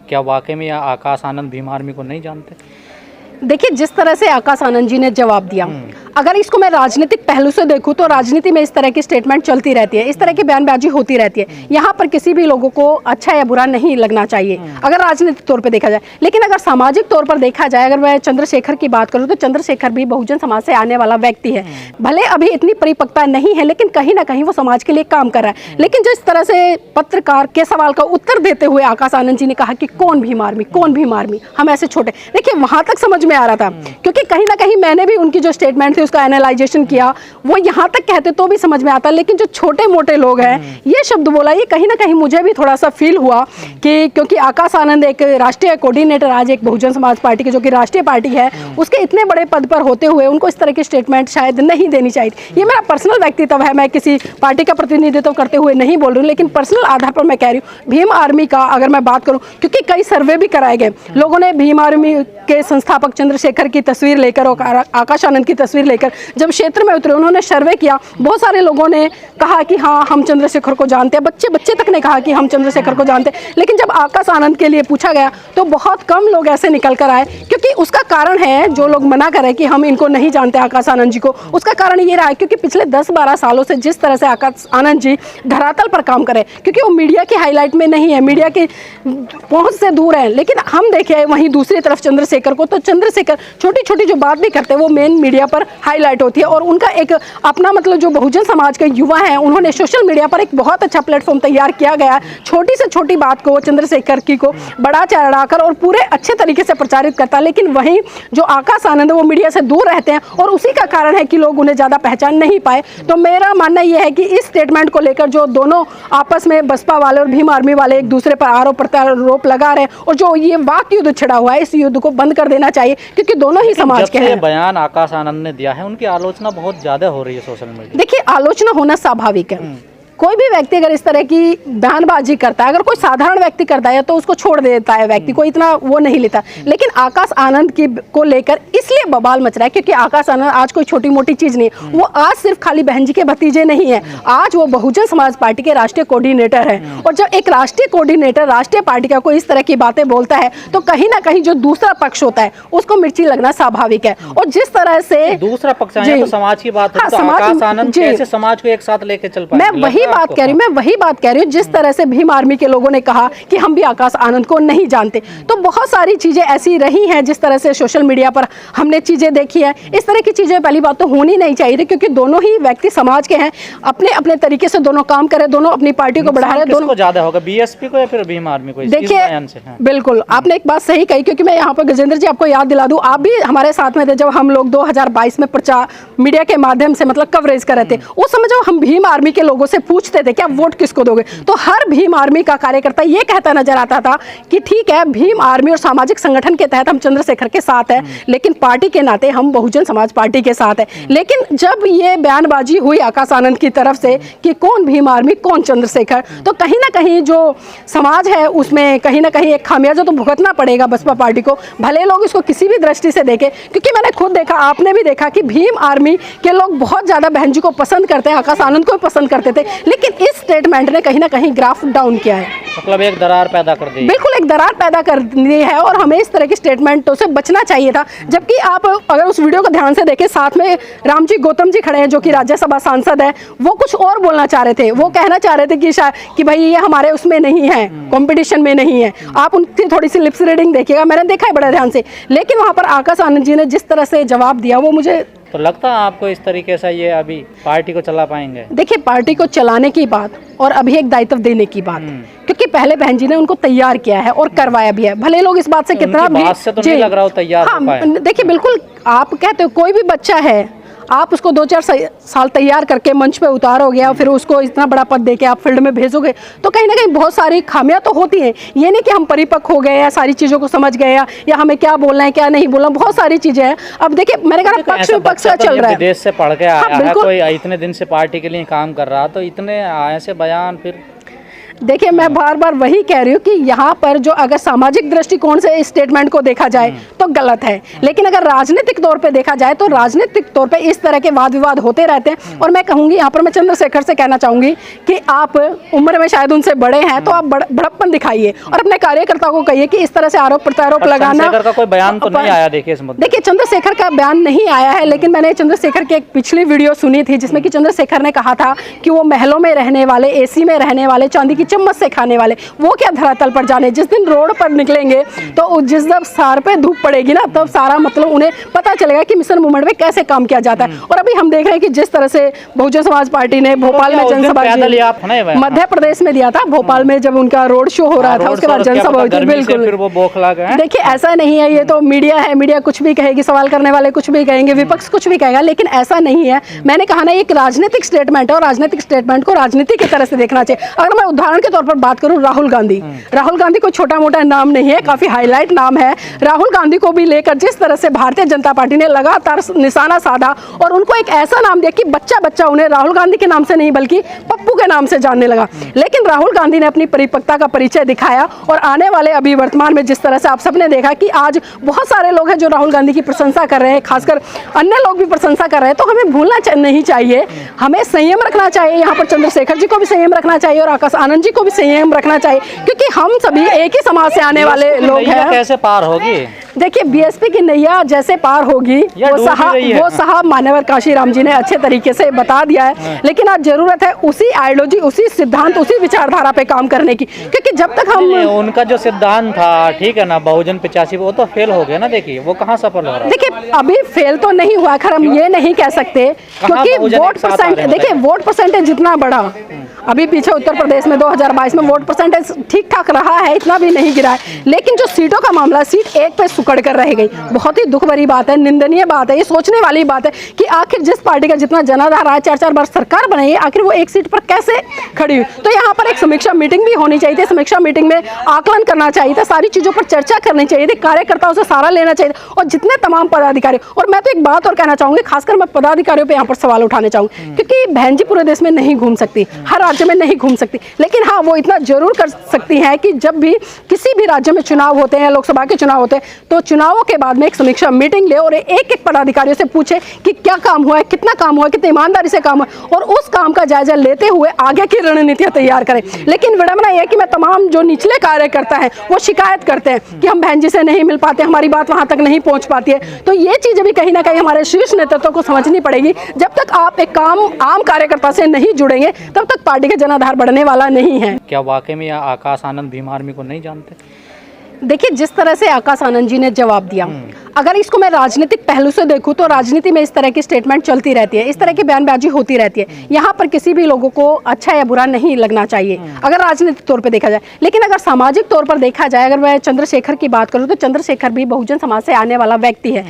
क्या वाकई में आकाश आनंद भीम आर्मी को नहीं जानते? देखिए, जिस तरह से आकाश आनंद जी ने जवाब दिया, अगर इसको मैं राजनीतिक पहलू से देखूं तो राजनीति में इस तरह की स्टेटमेंट चलती रहती है, इस तरह की बयानबाजी होती रहती है। यहाँ पर किसी भी लोगों को अच्छा या बुरा नहीं लगना चाहिए अगर राजनीतिक तौर पे देखा जाए। लेकिन अगर सामाजिक तौर पर देखा जाए, अगर मैं चंद्रशेखर की बात करूँ तो चंद्रशेखर भी बहुजन समाज से आने वाला व्यक्ति है। भले अभी इतनी परिपक्वता नहीं है, लेकिन कहीं ना कहीं वो समाज के लिए काम कर रहा है। लेकिन जो इस तरह से पत्रकार के सवाल का उत्तर देते हुए आकाश आनंद जी ने कहा कि कौन भीम आर्मी, कौन भीम आर्मी, हम ऐसे छोटे, देखिए वहां तक समझ में आ रहा था, क्योंकि कहीं ना कहीं मैंने भी उनकी जो स्टेटमेंट थी उसका एनालाइजेशन किया, वो यहाँ तक कहते तो भी समझ में आता। लेकिन जो छोटे मोटे लोग हैं ये शब्द बोला, ये कहीं ना कहीं मुझे भी थोड़ा सा फील हुआ कि क्योंकि आकाश आनंद एक राष्ट्रीय कोऑर्डिनेटर आज एक बहुजन समाज पार्टी की, जो कि राष्ट्रीय पार्टी है, उसके इतने बड़े पद पर होते हुए उनको इस तरह की स्टेटमेंट शायद नहीं देनी चाहिए। ये मेरा पर्सनल व्यक्तित्व है, मैं किसी पार्टी का प्रतिनिधित्व करते हुए नहीं बोल रही हूँ, लेकिन पर्सनल आधार पर मैं कह रही हूँ। भीम आर्मी का अगर मैं बात करूँ, क्योंकि कई सर्वे भी कराए गए, लोगों ने भीम आर्मी के संस्थापक चंद्रशेखर की तस्वीर लेकर और आकाश आनंद की तस्वीर लेकर जब क्षेत्र में उतरे, उन्होंने सर्वे किया, बहुत सारे लोगों ने कहा कि हाँ हम चंद्रशेखर को जानते हैं, बच्चे बच्चे तक ने कहा कि हम चंद्रशेखर को जानते हैं। लेकिन जब आकाश आनंद के लिए पूछा गया तो बहुत कम लोग ऐसे निकल कर आए, क्योंकि उसका कारण है, जो लोग मना कर रहे कि हम इनको नहीं जानते आकाश आनंद जी को, उसका कारण ये रहा है क्योंकि पिछले 10-12 सालों से जिस तरह से आकाश आनंद जी धरातल पर काम करे, क्योंकि वो मीडिया के हाईलाइट में नहीं है, मीडिया की पहुंच से दूर है। लेकिन हम देखें वहीं दूसरी तरफ चंद्रशेखर को, तो चंद्रशेखर छोटी छोटी जो बात भी करते हैं वो मेन मीडिया पर हाईलाइट होती है। और उनका एक अपना मतलब जो बहुजन समाज के युवा हैं, उन्होंने सोशल मीडिया पर एक बहुत अच्छा प्लेटफॉर्म तैयार किया गया, छोटी से छोटी बात को, चंद्रशेखर की को बड़ा चढ़ाकर और पूरे अच्छे तरीके से प्रचारित करता है। लेकिन वहीं जो आकाश आनंद वो मीडिया से दूर रहते हैं और उसी का कारण है कि लोग उन्हें ज़्यादा पहचान नहीं पाए। तो मेरा मानना यह है कि इस स्टेटमेंट को लेकर जो दोनों आपस में बसपा वाले और भीम आर्मी वाले एक दूसरे पर आरोप प्रत्यारोप लगा रहे हैं और जो ये वाक युद्ध छिड़ा हुआ है, इस युद्ध को बंद कर देना चाहिए, क्योंकि दोनों ही समाज के हैं। बयान आकाश आनंद ने दिया है, उनकी आलोचना बहुत ज्यादा हो रही है सोशल मीडिया। देखिए, आलोचना होना स्वाभाविक है। कोई भी व्यक्ति अगर इस तरह की बयानबाजी करता है, अगर कोई साधारण व्यक्ति करता है तो उसको छोड़ देता है, व्यक्ति को इतना वो नहीं लेता। लेकिन आकाश आनंद की को लेकर इसलिए बवाल मच रहा है क्योंकि आकाश आनंद आज कोई छोटी मोटी चीज नहीं है, वो आज सिर्फ खाली बहन जी के भतीजे नहीं है, आज वो बहुजन समाज पार्टी के राष्ट्रीय कोऑर्डिनेटर है। और जब एक राष्ट्रीय कोऑर्डिनेटर राष्ट्रीय पार्टी का कोई इस तरह की बातें बोलता है तो कहीं ना कहीं जो दूसरा पक्ष होता है उसको मिर्ची लगना स्वाभाविक है। और जिस तरह से दूसरा पक्ष तो समाज की बात है, तो आकाश आनंद कैसे समाज को एक साथ लेके चल पाएंगे? मैं वही बात कह रही हूँ, जिस तरह से भीम आर्मी के लोगों ने कहा कि हम भी आकाश आनंद को नहीं जानते, तो बहुत सारी चीजें ऐसी रही हैं जिस तरह से सोशल मीडिया पर हमने चीजें देखी है। इस तरह की चीजें पहली बात तो होनी नहीं चाहिए थी, क्योंकि दोनों ही व्यक्ति समाज के हैं, अपने अपने तरीके से दोनों काम करे, दोनों अपनी पार्टी को बढ़ा रहे, दोनों ज्यादा होगा, बीएसपी को या फिर भीम आर्मी को? देखिए, बिल्कुल आपने एक बात सही कही, क्योंकि मैं यहाँ पर गजेंद्र जी आपको याद दिला दूं, आप भी हमारे साथ में थे जब हम लोग 2022 में प्रचार मीडिया के माध्यम से मतलब कवरेज कर रहे थे। उस समय जब हम भीम आर्मी के लोगों से पूछते थे कि आप वोट किसको दोगे, तो हर भीम आर्मी का कार्यकर्ता ये कहता नजर आता था कि ठीक है, भीम आर्मी और सामाजिक संगठन के तहत हम चंद्रशेखर के साथ हैं, लेकिन पार्टी के नाते हम बहुजन समाज पार्टी के साथ हैं। लेकिन जब ये बयानबाजी हुई आकाश आनंद की तरफ से कि कौन भीम आर्मी कौन चंद्रशेखर, तो कहीं ना कहीं जो समाज है उसमें कहीं ना कहीं एक खामियाजा तो भुगतना पड़ेगा बसपा पार्टी को, भले लोग इसको किसी भी दृष्टि से देखें। क्योंकि मैंने खुद देखा, आपने भी देखा कि भीम आर्मी के लोग बहुत ज्यादा बहन जी को पसंद करते हैं, आकाश आनंद को भी पसंद करते थे, लेकिन इस स्टेटमेंट ने कहीं ना कहीं ग्राफ डाउन किया है, मतलब एक दरार पैदा कर दी। बिल्कुल एक दरार पैदा कर दी है और हमें इस तरह की स्टेटमेंटों से बचना चाहिए था। जबकि आप अगर उस वीडियो को ध्यान से देखें, साथ में रामजी गौतम जी खड़े हैं जो कि राज्यसभा सांसद है, वो कुछ और बोलना चाह रहे थे, वो कहना चाह रहे थे कि भाई ये हमारे उसमें नहीं है, कंपटीशन में नहीं है। आप उनकी थोड़ी सी लिप्स रीडिंग देखिएगा, मैंने देखा है बड़े ध्यान से। लेकिन वहां पर आकाश आनंद जी ने जिस तरह से जवाब दिया, वो मुझे तो लगता है आपको इस तरीके से ये अभी पार्टी को चला पाएंगे? देखिए, पार्टी को चलाने की बात और अभी एक दायित्व देने की बात, क्योंकि पहले बहन जी ने उनको तैयार किया है और करवाया भी है, भले लोग इस बात से कितना भी बात से तो नहीं लग रहा हो तैयार हो पाए। देखिए, बिल्कुल आप कहते हो कोई भी बच्चा है, आप उसको 2-4 साल तैयार करके मंच पे उतारोगे और फिर उसको इतना बड़ा पद देके आप फील्ड में भेजोगे, तो कहीं ना कहीं बहुत सारी खामियां तो होती हैं। ये नहीं कि हम परिपक्व हो गए या सारी चीज़ों को समझ गए या हमें क्या बोलना है क्या नहीं बोलना, बहुत सारी चीज़ें हैं। अब देखिए, मैंने कहा पक्ष विपक्ष का चल रहा है, विदेश से पढ़ के आया है, कोई इतने दिन से पार्टी के लिए काम कर रहा, तो इतने ऐसे बयान फिर देखिए मैं बार बार वही कह रही हूँ कि यहाँ पर जो अगर सामाजिक दृष्टिकोण से इस स्टेटमेंट को देखा जाए तो गलत है, लेकिन अगर राजनीतिक तौर पे देखा जाए तो राजनीतिक तौर पे इस तरह के वाद विवाद होते रहते हैं। और मैं कहूँगी यहाँ पर मैं चंद्रशेखर से कहना चाहूँगी कि आप उम्र में शायद उनसे बड़े हैं तो आप बड़प्पन दिखाइए और अपने कार्यकर्ताओं को कहिए कि इस तरह से आरोप प्रत्यारोप लगाना। चंद्रशेखर का कोई बयान तो नहीं आया देखिए इस मुद्दे। देखिए चंद्रशेखर का बयान नहीं आया है, लेकिन मैंने चंद्रशेखर की एक पिछली वीडियो सुनी थी जिसमें कि चंद्रशेखर ने कहा था कि वो महलों में रहने वाले, एसी में रहने वाले, चांदी की चम्मच से खाने वाले, वो क्या धरातल पर जाने। जिस दिन रोड पर निकलेंगे तो जिस जब सार पे धूप पड़ेगी ना तब सारा मतलब उन्हें पता चलेगा कि मिशन मूवमेंट में कैसे काम किया जाता है। और अभी हम देख रहे हैं कि जिस तरह से बहुजन समाज पार्टी ने भोपाल में जनसभा, मध्य प्रदेश में दिया था, भोपाल में जब उनका रोड शो हो रहा था उसके बाद जनसभा हुई थी। बिल्कुल देखिए ऐसा नहीं है, ये तो मीडिया है, मीडिया कुछ भी कहेगी, सवाल करने वाले कुछ भी कहेंगे, विपक्ष कुछ भी कहेगा, लेकिन ऐसा नहीं है। मैंने कहा ना एक राजनीतिक स्टेटमेंट है और राजनीतिक स्टेटमेंट को राजनीति की तरह से देखना चाहिए। अगर मैं उदाहरण के तौर पर बात करूं राहुल गांधी कोई छोटा मोटा नाम नहीं है, काफी हाईलाइट नाम है। राहुल गांधी को भी लेकर जिस तरह से भारतीय जनता पार्टी ने लगातार निशाना साधा और उनको एक ऐसा नाम दिया कि बच्चा बच्चा उन्हें राहुल गांधी के नाम से नहीं बल्कि पप्पू के नाम से जानने लगा। लेकिन राहुल गांधी ने अपनी परिपक्वता का परिचय दिखाया और आने वाले अभी वर्तमान में जिस तरह से आप सबने देखा कि आज बहुत सारे लोग हैं जो राहुल गांधी की प्रशंसा कर रहे हैं, खासकर अन्य लोग भी प्रशंसा कर रहे हैं, तो हमें भूलना नहीं चाहिए, हमें संयम रखना चाहिए। यहाँ पर चंद्रशेखर जी को भी संयम रखना चाहिए और आकाश आनंद जी को भी संयम रखना चाहिए, क्योंकि हम सभी एक ही समाज से आने वाले लोग हैं। कैसे पार होगी? देखिए बीएसपी की नैया जैसे पार होगी वो साहब मान्यवर काशीराम जी ने अच्छे तरीके से बता दिया है, लेकिन आज जरूरत है उसी आइडियोलॉजी, उसी सिद्धांत, उसी विचारधारा पे काम करने की, क्योंकि जब तक हम उनका जो सिद्धांत था ठीक है ना, बहुजन 85 वो तो फेल हो गया ना। देखिए वो कहाँ सफल हो रहा है? देखिए अभी फेल तो नहीं हुआ, खैर हम ये नहीं कह सकते क्योंकि वोट परसेंट, देखिए वोट परसेंटेज जितना बढ़ा अभी पीछे उत्तर प्रदेश में 2022 में वोट परसेंटेज ठीक ठाक रहा है, इतना भी नहीं गिरा है, लेकिन जो सीटों का मामला, सीट एक पे सुकड़ कर रह गई। बहुत ही दुख भरी बात है, निंदनीय बात है, ये सोचने वाली बात है कि आखिर जिस पार्टी का जितना जनाधार रहा है, 4-4 बार सरकार बनाई है, आखिर वो एक सीट पर कैसे खड़ी हुई। तो यहाँ पर एक समीक्षा मीटिंग भी होनी चाहिए थी, समीक्षा मीटिंग में आकलन करना चाहिए था, सारी चीजों पर चर्चा करनी चाहिए थी, कार्यकर्ताओं से सारा लेना चाहिए और जितने तमाम पदाधिकारी। और मैं तो एक बात और कहना चाहूंगी, खासकर मैं पदाधिकारियों पर यहाँ पर सवाल उठाने चाहूंगी, क्योंकि बहन जी पूरे देश में नहीं घूम सकती, हर राज्य में नहीं घूम सकती, लेकिन हाँ वो इतना जरूर कर सकती हैं कि जब भी किसी भी राज्य में चुनाव होते हैं, लोकसभा के चुनाव होते हैं, तो चुनावों के बाद में एक समीक्षा मीटिंग ले और एक एक पदाधिकारियों से पूछे कि क्या काम हुआ है, कितना काम हुआ है, कितनी ईमानदारी से काम हुआ है, और उस काम का जायजा लेते हुए आगे की रणनीतियां तैयार करें। लेकिन विडंबना यह है कि मैं तमाम जो निचले कार्यकर्ता हैं वो शिकायत करते हैं कि हम बहन जी से नहीं मिल पाते, हमारी बात वहां तक नहीं पहुंच पाती है। तो ये चीजें भी कहीं ना कहीं हमारे शीर्ष नेतृत्व को समझनी पड़ेगी। जब तक आप एक आम कार्यकर्ता से नहीं जुड़ेंगे तब तक पार्टी का जनाधार बढ़ने वाला नहीं है। क्या वाकई में आकाश आनंद भीम आर्मी को नहीं जानते? देखिए जिस तरह से आकाश आनंद जी ने जवाब दिया, अगर इसको मैं राजनीतिक पहलू से देखूं तो राजनीति में इस तरह की स्टेटमेंट चलती रहती है, इस तरह की बयानबाजी होती रहती है। यहाँ पर किसी भी लोगों को अच्छा या बुरा नहीं लगना चाहिए अगर राजनीतिक तौर पे देखा जाए, लेकिन अगर सामाजिक तौर पर देखा जाए, अगर मैं चंद्रशेखर की बात करूँ तो चंद्रशेखर भी बहुजन समाज से आने वाला व्यक्ति है।